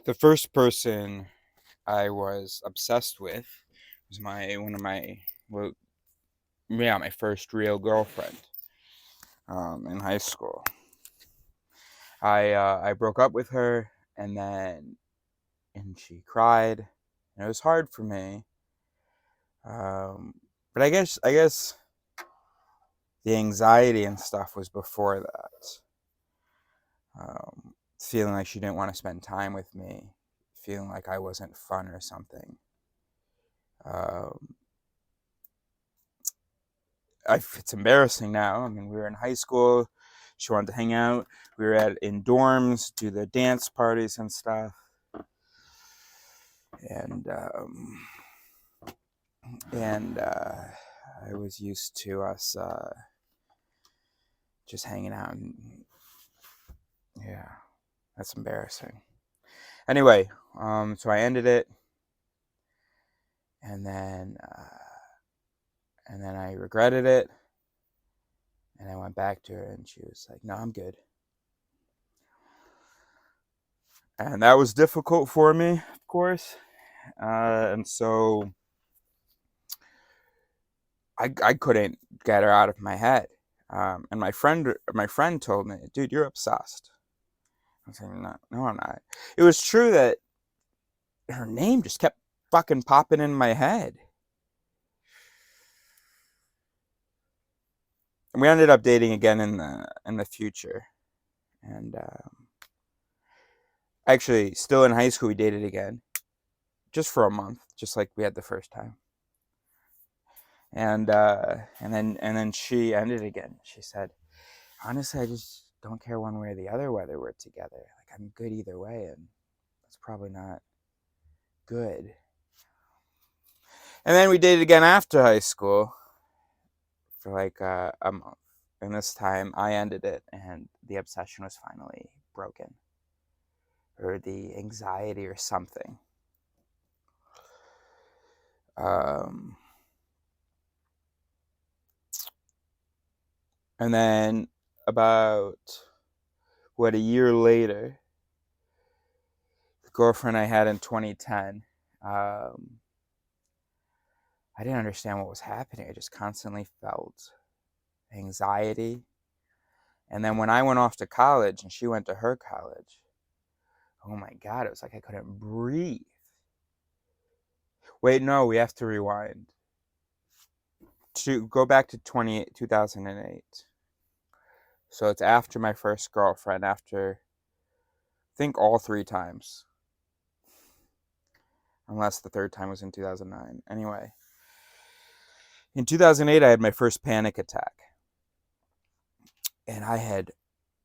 The first person I was obsessed with was well, my first real girlfriend in high school. I broke up with her, and she cried, and it was hard for me. But I guess the anxiety and stuff was before that. Feeling like she didn't want to spend time with me, feeling like I wasn't fun or something. Um, it's embarrassing now. I mean, we were in high school. She wanted to hang out. We were in dorms, do the dance parties and stuff. And I was used to us just hanging out, and yeah, that's embarrassing. Anyway, so I ended it, and then I regretted it, and I went back to her, and she was like, "No, I'm good." And that was difficult for me, of course. And so I couldn't get her out of my head. And my friend told me, "Dude, you're obsessed." I was saying, "No, no, I'm not." It was true that her name just kept fucking popping in my head. And we ended up dating again in the future. And actually, still in high school, we dated again, just for a month, just like we had the first time. And then she ended again. She said, "Honestly, I just don't care one way or the other whether we're together. Like, I'm good either way, and that's probably not good." And then we dated again after high school for like a month. And this time I ended it, and the obsession was finally broken, or the anxiety or something. Um, and then about a year later, the girlfriend I had in 2010, I didn't understand what was happening. I just constantly felt anxiety. And then when I went off to college and she went to her college, oh my God, it was like I couldn't breathe. Wait, no, we have to rewind. To go back to 2008. So it's after my first girlfriend, after I think all three times, unless the third time was in 2009. Anyway, in 2008, I had my first panic attack, and I had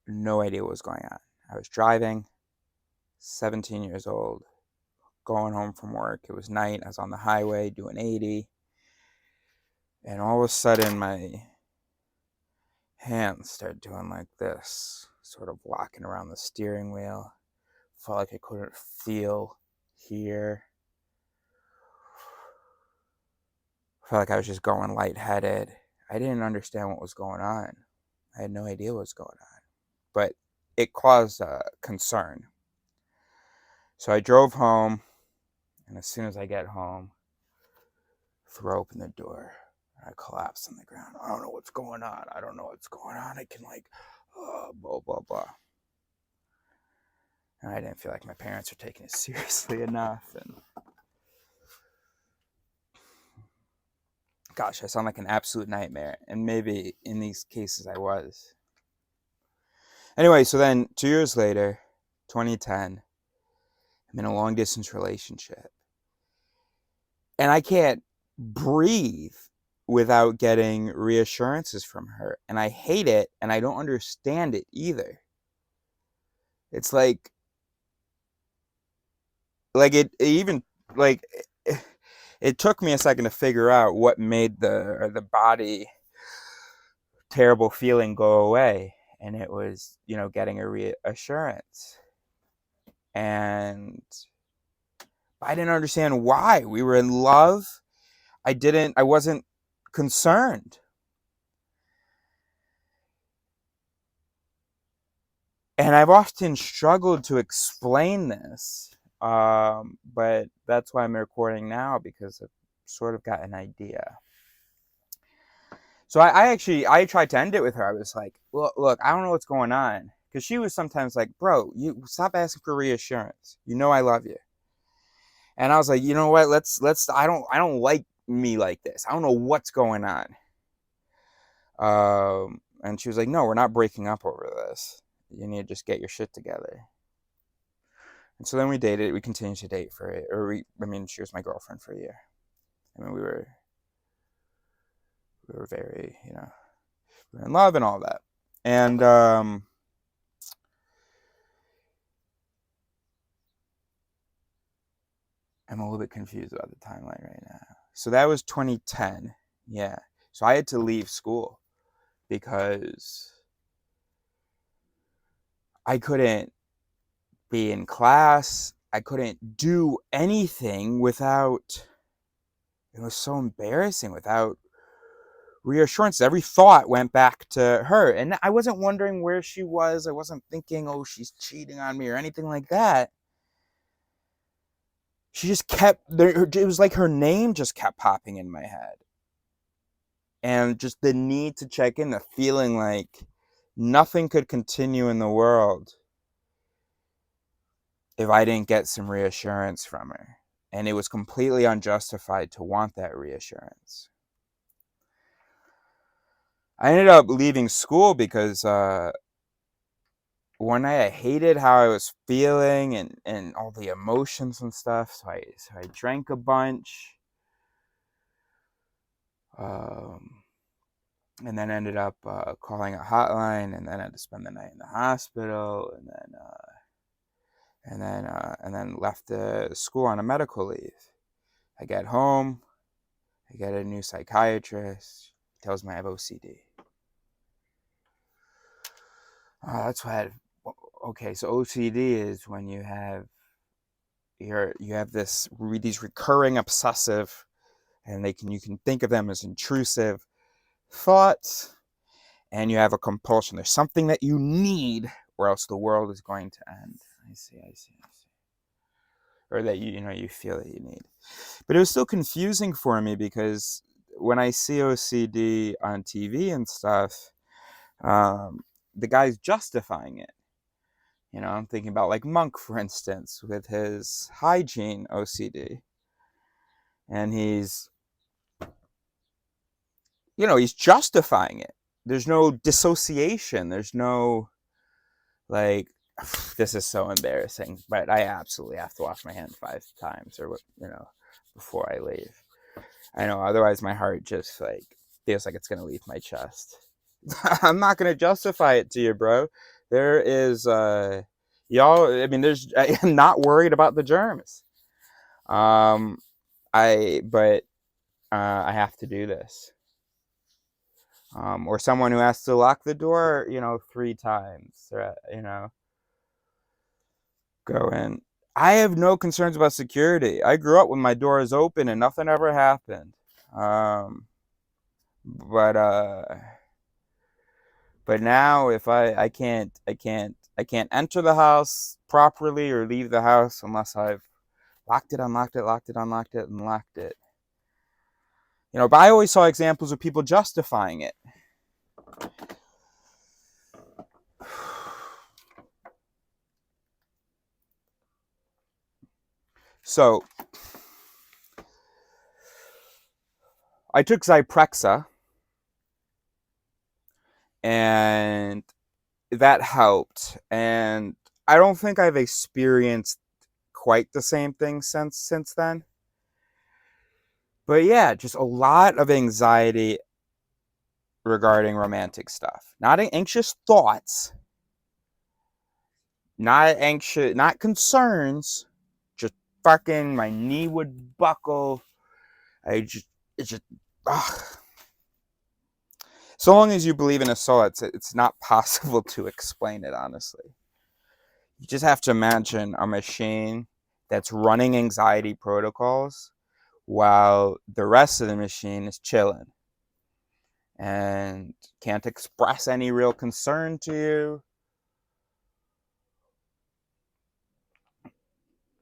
no idea what was going on. I was driving, 17 years old, going home from work. It was night. I was on the highway doing 80, and all of a sudden, my hands started doing like this, sort of walking around the steering wheel. Felt like I couldn't feel here. Felt like I was just going lightheaded. I didn't understand what was going on. I had no idea what was going on, but it caused concern. So I drove home, and as soon as I get home, throw open the door. I collapse on the ground. I don't know what's going on. I don't know what's going on. I can blah blah blah. And I didn't feel like my parents were taking it seriously enough. And gosh, I sound like an absolute nightmare. And maybe in these cases I was. Anyway, so then 2 years later, 2010, I'm in a long distance relationship. And I can't breathe without getting reassurances from her. And I hate it, and I don't understand it either. It's it even like it took me a second to figure out what made the body terrible feeling go away, and it was getting a reassurance. And I didn't understand why. We were in love. I wasn't concerned. And I've often struggled to explain this But that's why I'm recording now, because I've sort of got an idea. So I tried to end it with her. I was like, look, I don't know what's going on. Because she was sometimes like, bro, you stop asking for reassurance. You know I love you. And I was like, you know what? I don't like me like this. I don't know what's going on. And she was like, no, we're not breaking up over this. You need to just get your shit together. And so then we dated. We continued to date for it. She was my girlfriend for a year. I mean, we were very, we were in love and all that. And I'm a little bit confused about the timeline right now. So that was 2010. Yeah. So I had to leave school because I couldn't be in class. I couldn't do anything without, it was so embarrassing, without reassurance. Every thought went back to her. And I wasn't wondering where she was. I wasn't thinking, oh, she's cheating on me or anything like that. She just kept, it was like her name just kept popping in my head. And just the need to check in, the feeling like nothing could continue in the world if I didn't get some reassurance from her. And it was completely unjustified to want that reassurance. I ended up leaving school because one night I hated how I was feeling and all the emotions and stuff. So I drank a bunch. And then ended up calling a hotline, and then had to spend the night in the hospital, and then left the school on a medical leave. I get home, I get a new psychiatrist. He tells me I have OCD. That's what. Okay, so OCD is when you have these recurring obsessive, and you can think of them as intrusive thoughts, and you have a compulsion. There's something that you need, or else the world is going to end. I see. Or that you feel that you need. But it was still confusing for me because when I see OCD on TV and stuff, the guy's justifying it. I'm thinking about like Monk, for instance, with his hygiene OCD. And he's justifying it. There's no dissociation. There's no, like, this is so embarrassing, but I absolutely have to wash my hands 5 times before I leave. I know, otherwise my heart just like feels like it's gonna leave my chest. I'm not gonna justify it to you, bro. There is y'all. I mean, I am not worried about the germs. Um, I have to do this. Or someone who has to lock the door, 3 times. Go in. I have no concerns about security. I grew up with my doors open and nothing ever happened. Um, but but now if I can't enter the house properly or leave the house unless I've locked it, unlocked it, locked it, unlocked it, and locked it. But I always saw examples of people justifying it. So I took Zyprexa, and that helped. And I don't think I've experienced quite the same thing since then. But yeah, just a lot of anxiety regarding romantic stuff. Not anxious thoughts, not concerns. Just fucking my knee would buckle. It's just, ugh. So long as you believe in a soul, it's not possible to explain it, honestly. You just have to imagine a machine that's running anxiety protocols while the rest of the machine is chilling and can't express any real concern to you.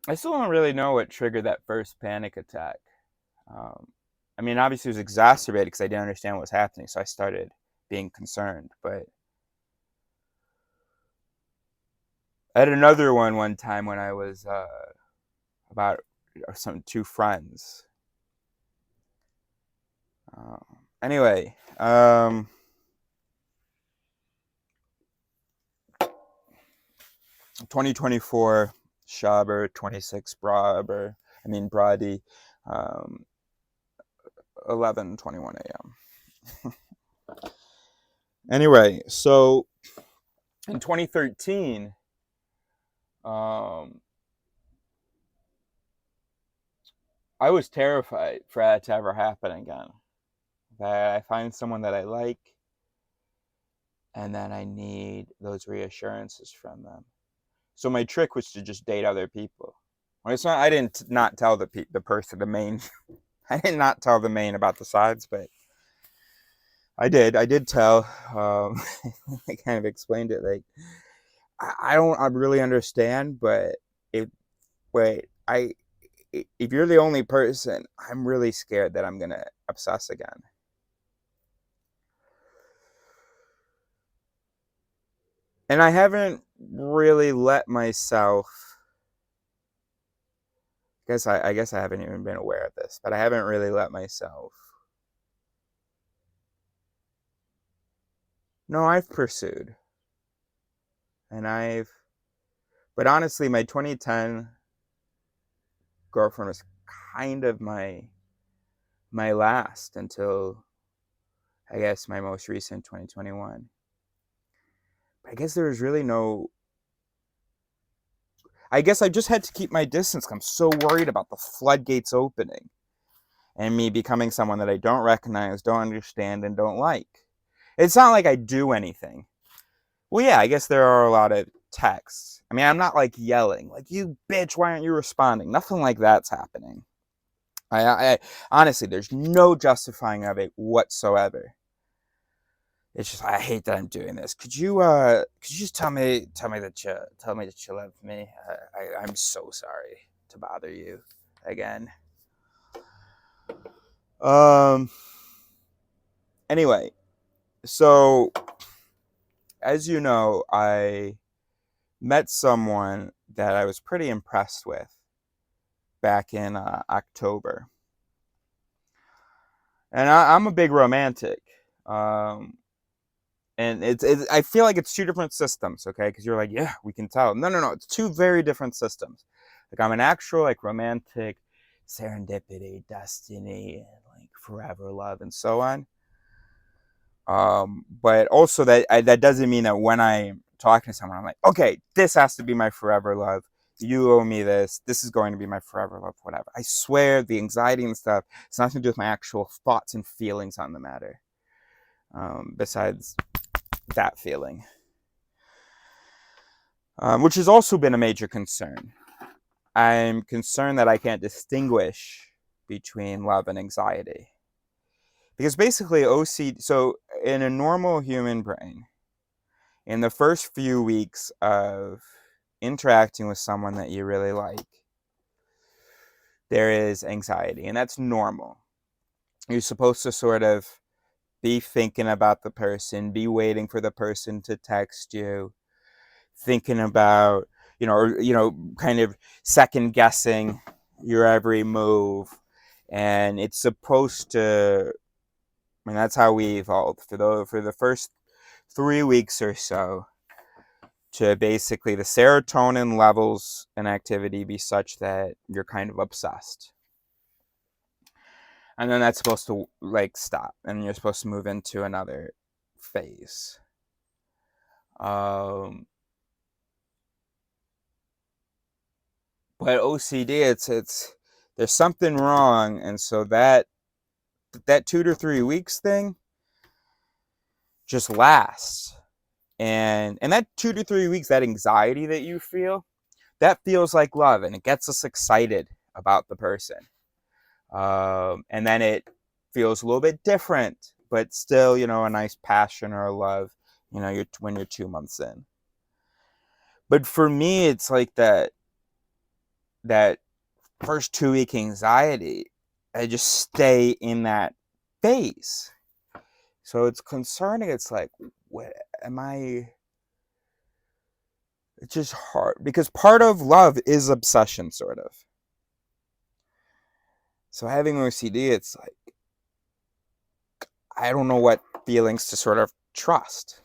I still don't really know what triggered that first panic attack. Um, I mean, obviously it was exacerbated because I didn't understand what was happening, so I started being concerned. But I had another one time when I was about some two friends. Uh, anyway, 2024 Schaber 26 Braber. I mean Brady, 11:21 a.m. Anyway, so in 2013, um, I was terrified for that to ever happen again. That I find someone that I like, and then I need those reassurances from them. So my trick was to just date other people. Well, it's not. I didn't not tell the person the main. I did not tell the main about the sides, but I did. I did tell. I kind of explained it like I don't. I really understand, but if wait, I if you're the only person, I'm really scared that I'm gonna obsess again. And I haven't really let myself. I guess I haven't even been aware of this, but I haven't really let myself. No, I've pursued, and but honestly, my 2010 girlfriend was kind of my last until I guess my most recent 2021. But I guess there was really no. I guess I just had to keep my distance. I'm so worried about the floodgates opening and me becoming someone that I don't recognize, don't understand, and don't like. It's not like I do anything. Well, yeah, I guess there are a lot of texts. I mean, I'm not like yelling, like, you bitch, why aren't you responding? Nothing like that's happening. I honestly, there's no justifying of it whatsoever. It's just I hate that I'm doing this. Could you just tell me that you love me? I'm so sorry to bother you again. Um. Anyway, so as you know, I met someone that I was pretty impressed with back in October, and I'm a big romantic. Um, and I feel like it's two different systems, okay? Because you're like, yeah, we can tell. No, no, no, it's two very different systems. Like I'm an actual like romantic, serendipity, destiny, like forever love, and so on. But also that doesn't mean that when I'm talking to someone, I'm like, okay, this has to be my forever love. You owe me this. This is going to be my forever love, whatever. I swear, the anxiety and stuff, it's nothing to do with my actual thoughts and feelings on the matter. Besides that feeling, which has also been a major concern. I'm concerned that I can't distinguish between love and anxiety. Because basically, OCD, so in a normal human brain, in the first few weeks of interacting with someone that you really like, there is anxiety, and that's normal. You're supposed to sort of be thinking about the person, be waiting for the person to text you, thinking about, kind of second guessing your every move. And it's supposed to, I mean, that's how we evolved for the first 3 weeks or so, to basically the serotonin levels and activity be such that you're kind of obsessed. And then that's supposed to like stop, and you're supposed to move into another phase. Um, but OCD, it's there's something wrong, and so that 2 to 3 weeks thing just lasts, and that 2 to 3 weeks, that anxiety that you feel, that feels like love, and it gets us excited about the person. And then it feels a little bit different, but still, a nice passion or a love, when you're 2 months in. But for me, it's like that. that first 2 week anxiety, I just stay in that phase. So it's concerning. It's like, what am I? It's just hard because part of love is obsession, sort of. So having OCD, it's like, I don't know what feelings to sort of trust.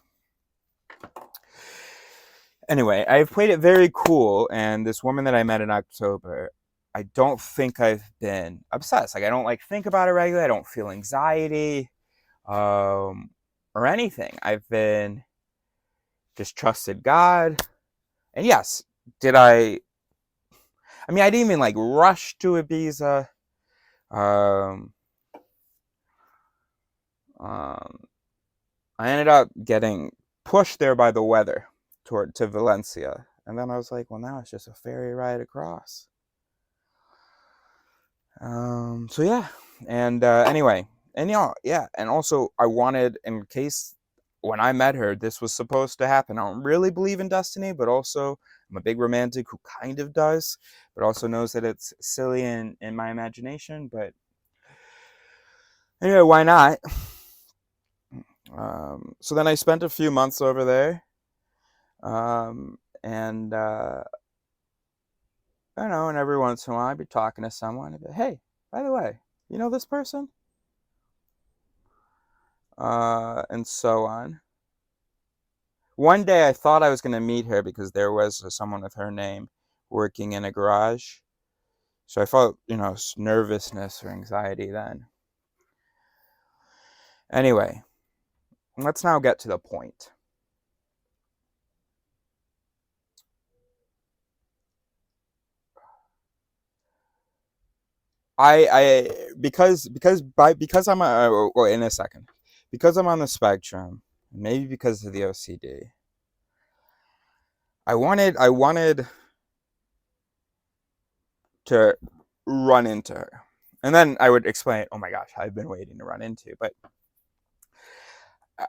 Anyway, I've played it very cool, and this woman that I met in October, I don't think I've been obsessed. Like, I don't like think about it regularly. I don't feel anxiety, or anything. I've been just trusted God. And yes, did I mean, I didn't even like rush to Ibiza. Um, um, I ended up getting pushed there by the weather to Valencia. And then I was like, well, now it's just a ferry ride across. So yeah, and anyway, and yeah, and also I wanted, in case when I met her, this was supposed to happen. I don't really believe in destiny, but also I'm a big romantic who kind of does, but also knows that it's silly in my imagination. But anyway, why not? So then I spent a few months over there, and I don't know, and every once in a while I'd be talking to someone. I'd be, hey, by the way, you know this person? And so on. One day I thought I was going to meet her because there was someone with her name working in a garage. So I felt, nervousness or anxiety then. Anyway, let's now get to the point. Because I'm well, in a second, because I'm on the spectrum, maybe because of the OCD, I wanted to run into her, and then I would explain, oh my gosh, I've been waiting to run into, but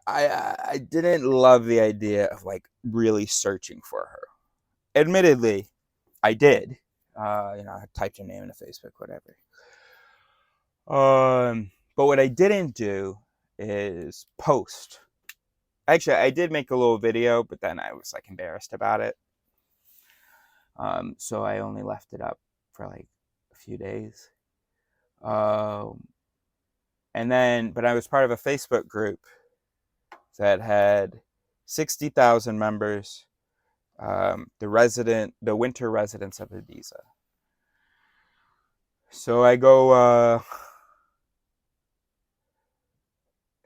I didn't love the idea of like really searching for her. Admittedly, I did. I typed her name into Facebook, whatever. But what I didn't do is post. Actually, I did make a little video, but then I was like embarrassed about it. So I only left it up for like a few days. Um, but I was part of a Facebook group that had 60,000 members. The winter residents of Ibiza. So I go.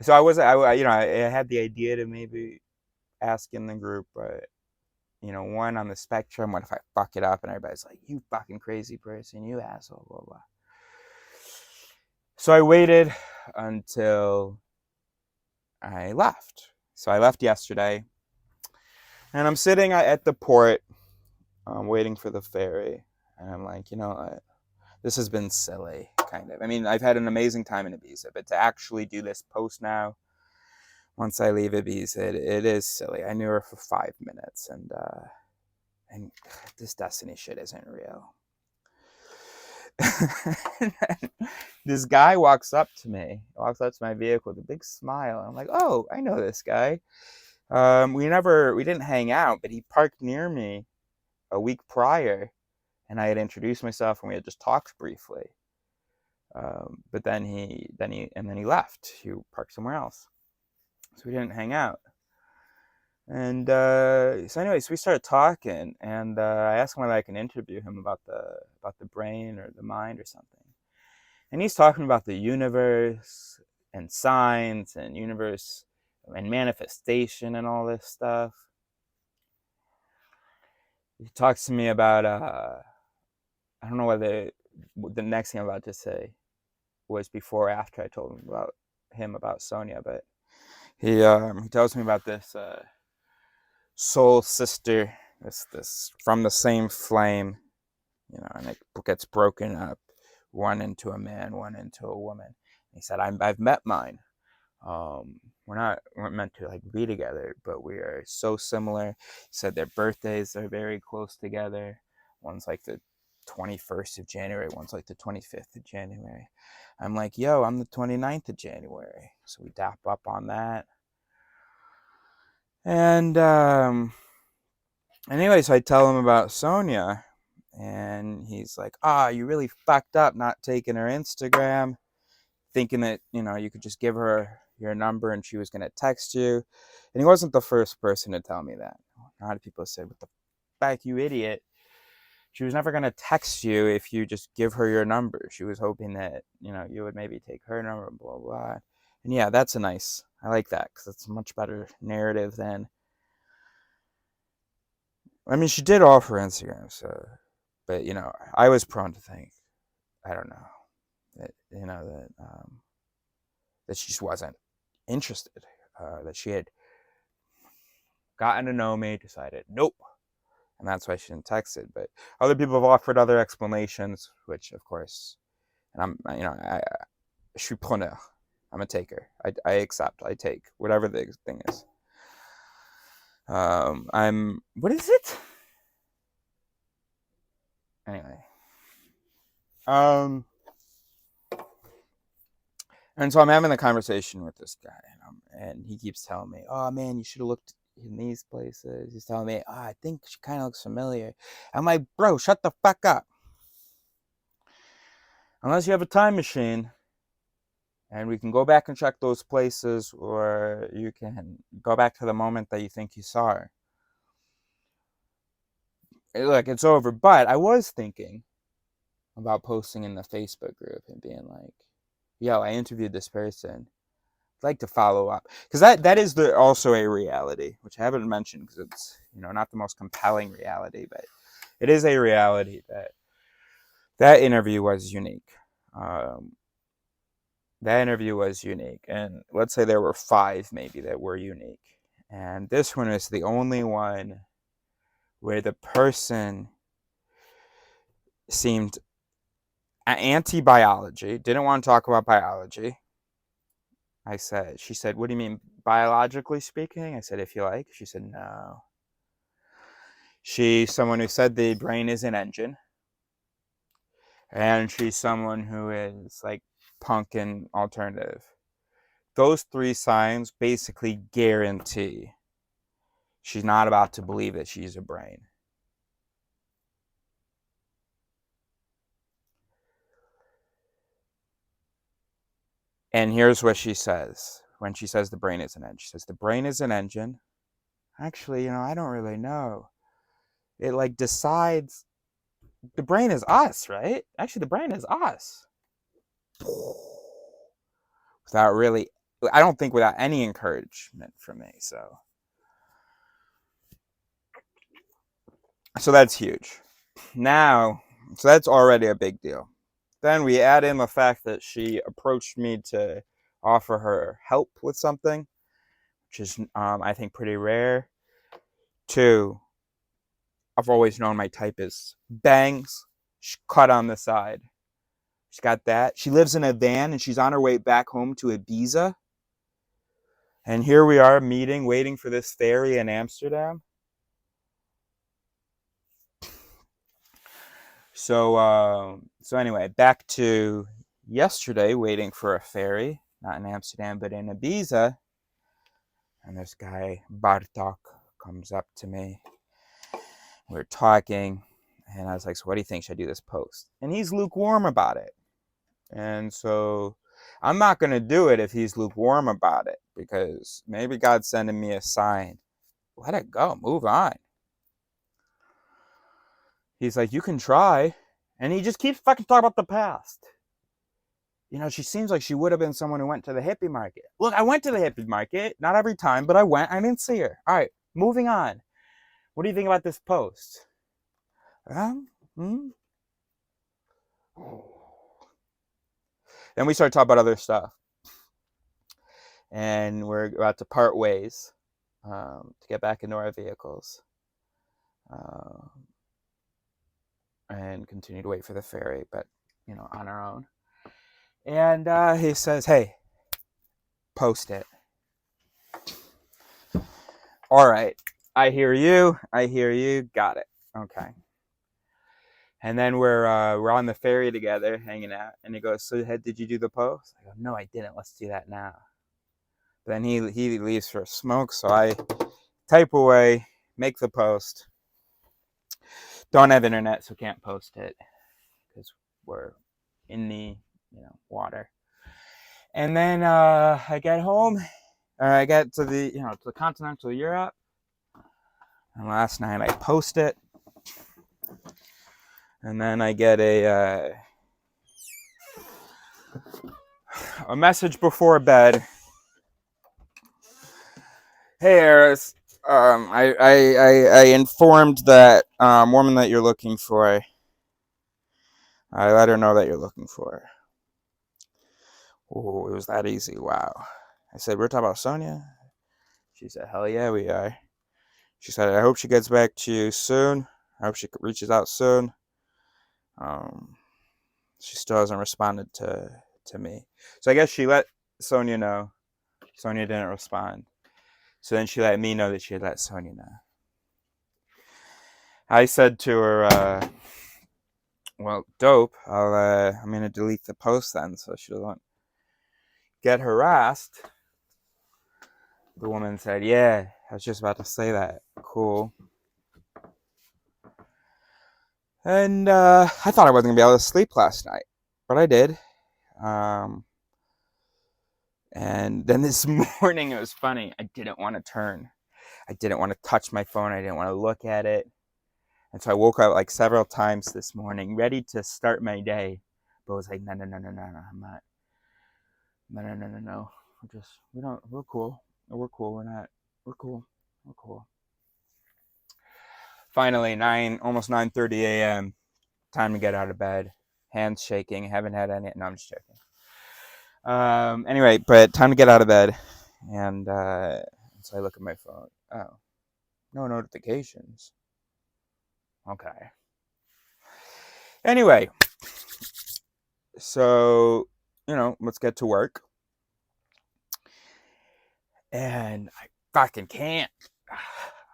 So I was, I had the idea to maybe ask in the group, but one on the spectrum. What if I fuck it up and everybody's like, "You fucking crazy person, you asshole," blah blah. So I waited until I left. So I left yesterday, and I'm sitting at the port, waiting for the ferry, and I'm like, this has been silly, kind of. I mean, I've had an amazing time in Ibiza, but to actually do this post now, once I leave Ibiza, it is silly. I knew her for 5 minutes, and this destiny shit isn't real. This guy walks up to my vehicle with a big smile. I'm like, oh, I know this guy. We didn't hang out, but he parked near me a week prior, and I had introduced myself, and we had just talked briefly. But then he left. He parked somewhere else, so we didn't hang out. And so, anyways, we started talking, and I asked him whether I can interview him about the brain or the mind or something. And he's talking about the universe and science and universe and manifestation and all this stuff. He talks to me about I don't know whether the next thing I'm about to say was before or after I told him about Sonia, but he tells me about this soul sister, this from the same flame, and it gets broken up, one into a man, one into a woman. He said, I've met mine. We're meant to like be together, but we are so similar. He said their birthdays are very close together. One's like the 21st of January. One's like the 25th of January. I'm like, yo, I'm the 29th of January. So we dap up on that. And anyway, so I tell him about Sonia. And he's like, you really fucked up not taking her Instagram, thinking that, you could just give her your number and she was going to text you. And he wasn't the first person to tell me that. A lot of people said, what the fuck, you idiot. She was never going to text you if you just give her your number. She was hoping that, you would maybe take her number, blah, blah. And yeah, I like that because it's a much better narrative than, I mean, she did offer Instagram, so, but, I was prone to think, I don't know, that, that she just wasn't interested, that she had gotten to know me, decided, nope. And that's why she didn't text it. But other people have offered other explanations, which, of course, and I suis preneur. I'm a taker. I accept. I take whatever the thing is. What is it? Anyway. And so I'm having a conversation with this guy, and he keeps telling me, oh, man, you should have looked in these places. He's telling me, I think she kind of looks familiar. I'm like, bro, shut the fuck up. Unless you have a time machine, and we can go back and check those places, or you can go back to the moment that you think you saw her. Look, it's over. But I was thinking about posting in the Facebook group and being like, yo, I interviewed this person. I'd like to follow up. Because that is also a reality, which I haven't mentioned because it's, not the most compelling reality, but it is a reality that interview was unique. That interview was unique. And let's say there were 5 maybe that were unique. And this one is the only one where the person seemed anti-biology, didn't want to talk about biology. She said, what do you mean, biologically speaking? I said, if you like. She said, no. She's someone who said the brain is an engine. And she's someone who is like punk and alternative. Those 3 signs basically guarantee she's not about to believe that she's a brain. And here's what she says when she says the brain is an engine. She says, the brain is an engine. Actually, I don't really know. It like decides, the brain is us, right? Actually, the brain is us. Without really, I don't think without any encouragement from me. So that's huge. Now, so that's already a big deal. Then we add in the fact that she approached me to offer her help with something, which is, I think, pretty rare. 2, I've always known my type is bangs, cut on the side. She's got that. She lives in a van, and she's on her way back home to Ibiza. And here we are meeting, waiting for this ferry in Amsterdam. So anyway, back to yesterday, waiting for a ferry, not in Amsterdam, but in Ibiza. And this guy, Bartok, comes up to me. We're talking, and I was like, so what do you think? Should I do this post? And he's lukewarm about it. And so I'm not going to do it if he's lukewarm about it, because maybe God's sending me a sign. Let it go. Move on. He's like, you can try. And he just keeps fucking talking about the past. She seems like she would have been someone who went to the hippie market. Look, I went to the hippie market. Not every time, but I went. I didn't see her. All right, moving on. What do you think about this post? Then we started talking about other stuff. And we're about to part ways to get back into our vehicles. And continue to wait for the ferry, but, on our own. And he says, hey, post it. All right. I hear you. Got it. Okay. And then we're on the ferry together, hanging out, and he goes, "So, did you do the post?" I go, "No, I didn't. Let's do that now." But then he leaves for a smoke, so I type away, make the post. Don't have internet, so can't post it because we're in the water. And then I get home, or I get to the continental Europe, and last night I post it, and then I get a message before bed. Hey, Eris, I informed that woman that you're looking for. I let her know that you're looking for her. Oh, it was that easy. Wow. I said, "We're talking about Sonia?" She said, "Hell yeah, we are." She said, "I hope she gets back to you soon. I hope she reaches out soon." Um, she still hasn't responded to me. So I guess she let Sonia know. Sonia didn't respond. So then she let me know that she had let Sonia know. I said to her, "Well, dope. I'm gonna delete the post then, so she doesn't get harassed." The woman said, "Yeah, I was just about to say that. Cool." And I thought I wasn't gonna be able to sleep last night, but I did. Um, and then this morning, it was funny. I didn't want to turn. I didn't want to touch my phone. I didn't want to look at it. And so I woke up like several times this morning, ready to start my day, but I was like, no, no, no, no, no, no, I'm not. No, no, no, no, no. We're cool. We're cool. We're cool. We're cool. Finally, almost 9:30 a.m. Time to get out of bed. Hands shaking. Haven't had any. No, I'm just joking. Anyway, but time to get out of bed, and so I look at my phone. Oh, no notifications. Okay. Anyway, so let's get to work. And I fucking can't.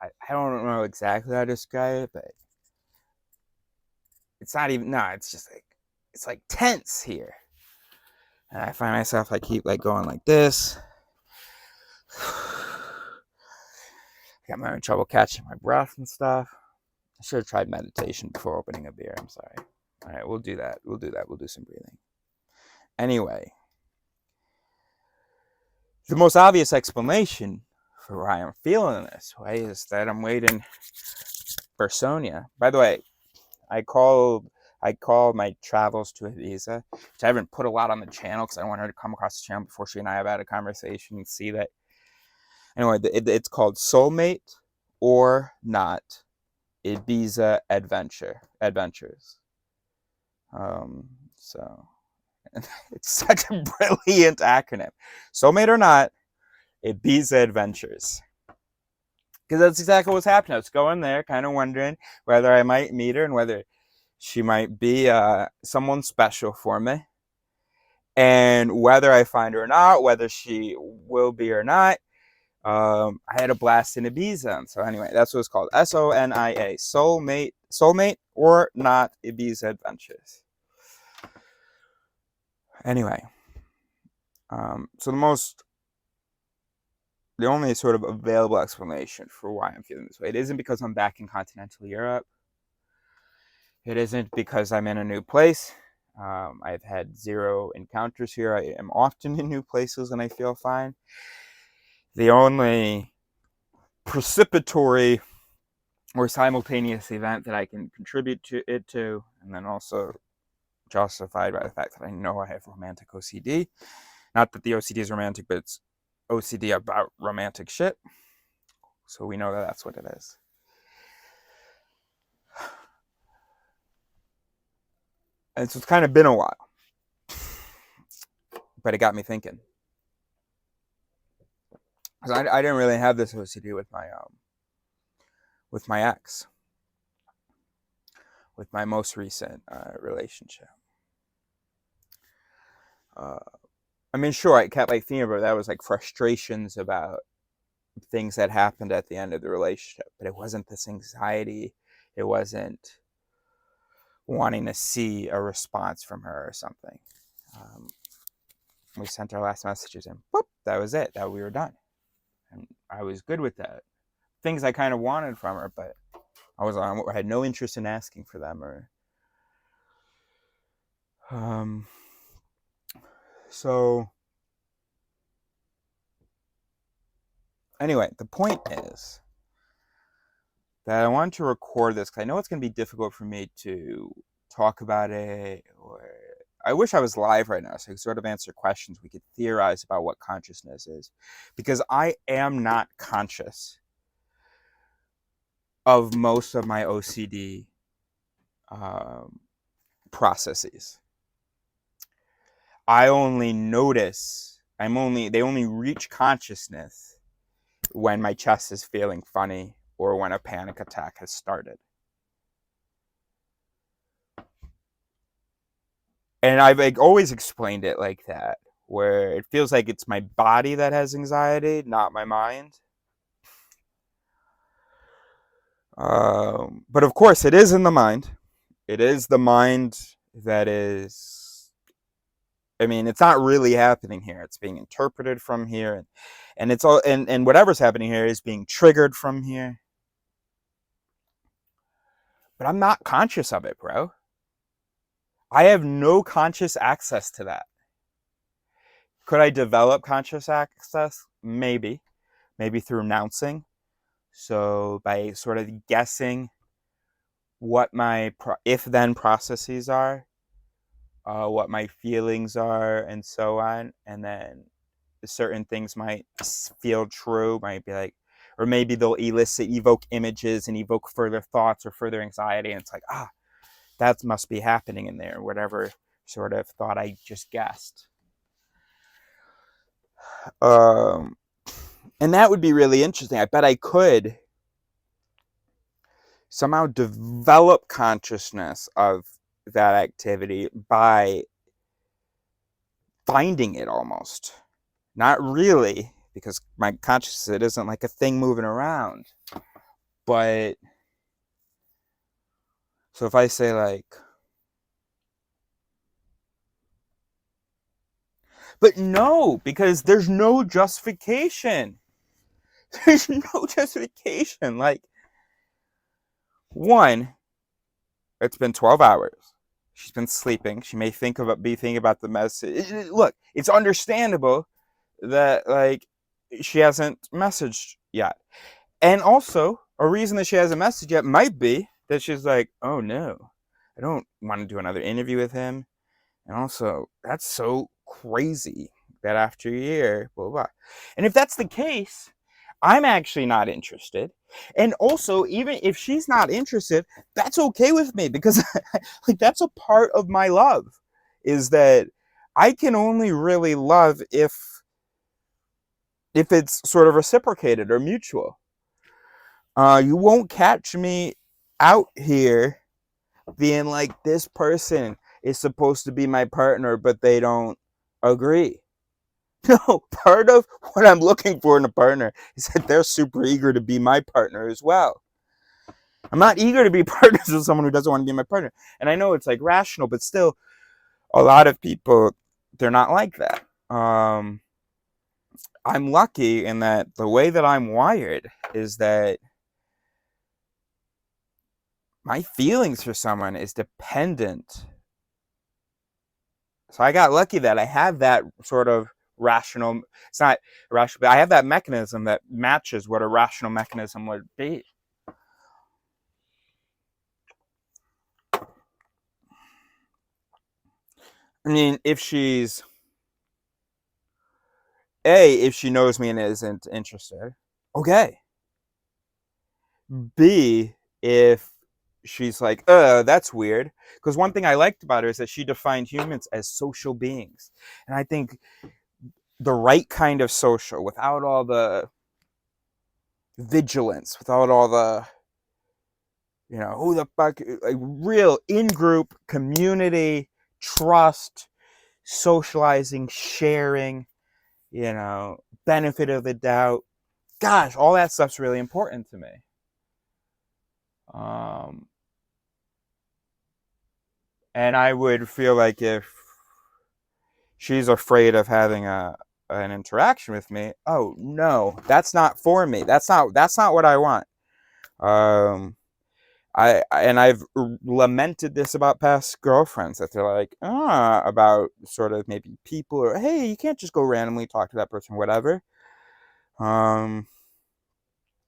I don't know exactly how to describe it, but it's not even. No, it's just like it's like tense here, and I find myself I keep like going like this. I got my own trouble catching my breath and stuff. I should have tried meditation before opening a beer. I'm sorry. All right, we'll do that. We'll do that. We'll do some breathing. Anyway, the most obvious explanation for why I'm feeling this way is that I'm waiting for Sonia. By the way, I called my travels to Ibiza, which I haven't put a lot on the channel because I want her to come across the channel before she and I have had a conversation and see that. Anyway, it's called Soulmate or Not Ibiza Adventures. So it's such a brilliant acronym. Soulmate or Not Ibiza Adventures. Because that's exactly what's happening. I was going there, kind of wondering whether I might meet her and whether she might be someone special for me. And whether I find her or not, whether she will be or not, I had a blast in Ibiza. So anyway, that's what it's called. Sonia, Soulmate or Not Ibiza Adventures. Anyway, so the only sort of available explanation for why I'm feeling this way, it isn't because I'm back in continental Europe. It isn't because I'm in a new place. I've had 0 encounters here. I am often in new places and I feel fine. The only precipitory or simultaneous event that I can contribute to it to, and then also justified by the fact that I know I have romantic OCD. Not that the OCD is romantic, but it's OCD about romantic shit. So we know that that's what it is. And so it's kind of been a while. But it got me thinking. Because I didn't really have this OCD with my ex. With my most recent relationship. I mean, sure, I kept like thinking about that was like frustrations about things that happened at the end of the relationship, but it wasn't this anxiety. It wasn't wanting to see a response from her or something. We sent our last messages and boop, that was it. That we were done. And I was good with that. Things I kind of wanted from her, but I had no interest in asking for them or so anyway, the point is that I wanted to record this because I know it's going to be difficult for me to talk about it, or I wish I was live right now so I could sort of answer questions. We could theorize about what consciousness is, because I am not conscious of most of my OCD processes. I only notice, they only reach consciousness when my chest is feeling funny or when a panic attack has started. And I've always explained it like that, where it feels like it's my body that has anxiety, not my mind. But of course, it is in the mind. It is the mind that is. I mean, it's not really happening here. It's being interpreted from here, and it's all and whatever's happening here is being triggered from here. But I'm not conscious of it, bro. I have no conscious access to that. Could I develop conscious access? Maybe through announcing. So by sort of guessing what my if-then processes are, what my feelings are, and so on, and then certain things might feel true, might be like, or maybe they'll evoke images and evoke further thoughts or further anxiety, and it's like, that must be happening in there, whatever sort of thought I just guessed. And that would be really interesting. I bet I could somehow develop consciousness of that activity by finding it almost. Not really, because my consciousness, it isn't like a thing moving around. But, so if I say like, but no, because there's no justification. There's no justification. Like, one, it's been 12 hours. She's been sleeping. She may be thinking about the message. Look, it's understandable that like she hasn't messaged yet. And also, a reason that she hasn't messaged yet might be that she's like, oh no, I don't want to do another interview with him. And also, that's so crazy that after a year, blah, blah. And if that's the case, I'm actually not interested. And also, even if she's not interested, that's okay with me, because like that's a part of my love, is that I can only really love if it's sort of reciprocated or mutual. You won't catch me out here being like, this person is supposed to be my partner, but they don't agree. No, part of what I'm looking for in a partner is that they're super eager to be my partner as well. I'm not eager to be partners with someone who doesn't want to be my partner. And I know it's like rational, but still, a lot of people, they're not like that. I'm lucky in that the way that I'm wired is that my feelings for someone is dependent. So I got lucky that I have that sort of rational, it's not rational, but I have that mechanism that matches what a rational mechanism would be. I mean, if she knows me and isn't interested, okay. B, if she's like, that's weird. Because one thing I liked about her is that she defined humans as social beings. And I think the right kind of social, without all the vigilance, without all the, who the fuck, like real in-group community, trust, socializing, sharing, benefit of the doubt. Gosh, all that stuff's really important to me. And I would feel like if she's afraid of having a an interaction with me, oh no, that's not for me. That's not what I want. Um, and I've lamented this about past girlfriends that they're like, about sort of maybe people, or hey, you can't just go randomly talk to that person, whatever. Um,